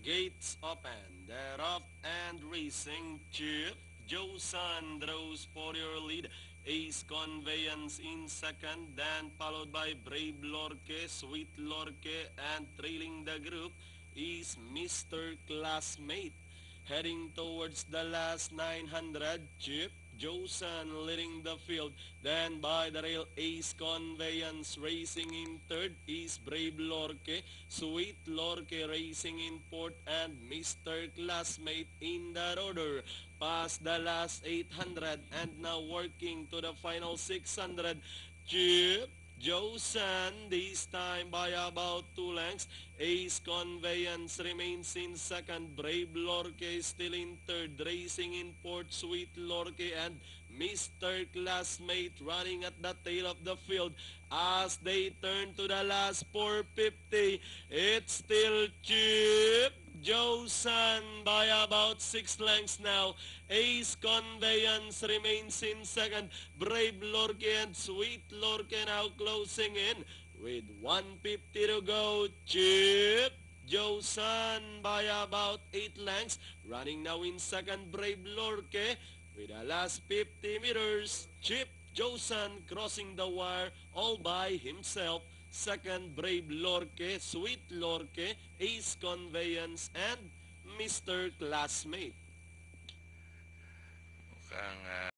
Gates open, they're off and racing. Chip, Joe Sandros for your lead. Ace Conveyance in second, then followed by Brave Lorque, Sweet Lorque, and trailing the group is Mr. Classmate. Heading towards the last 900, Chip Josan leading the field. Then by the rail, Ace Conveyance racing in third is Brave Lorque. Sweet Lorque racing in fourth, and Mr. Classmate in that order. Past the last 800 and now working to the final 600. Chip Josan this time by about 2 lengths. Ace Conveyance remains in second. Brave Lorque still in third. Racing in fourth, Sweet Lorque and Mr. Classmate running at the tail of the field as they turn to the last 450. It's still Chip Josan by about 6 lengths now. Ace Conveyance remains in second. Brave Lorque and Sweet Lorque now closing in. With 150 to go, Chip Josan by about 8 lengths. Running now in second, Brave Lorque. With the last 50 meters, Chip Josan crossing the wire all by himself. Second, Brave Lorque, Sweet Lorque, Ace Conveyance, and Mr. Classmate. Mukhang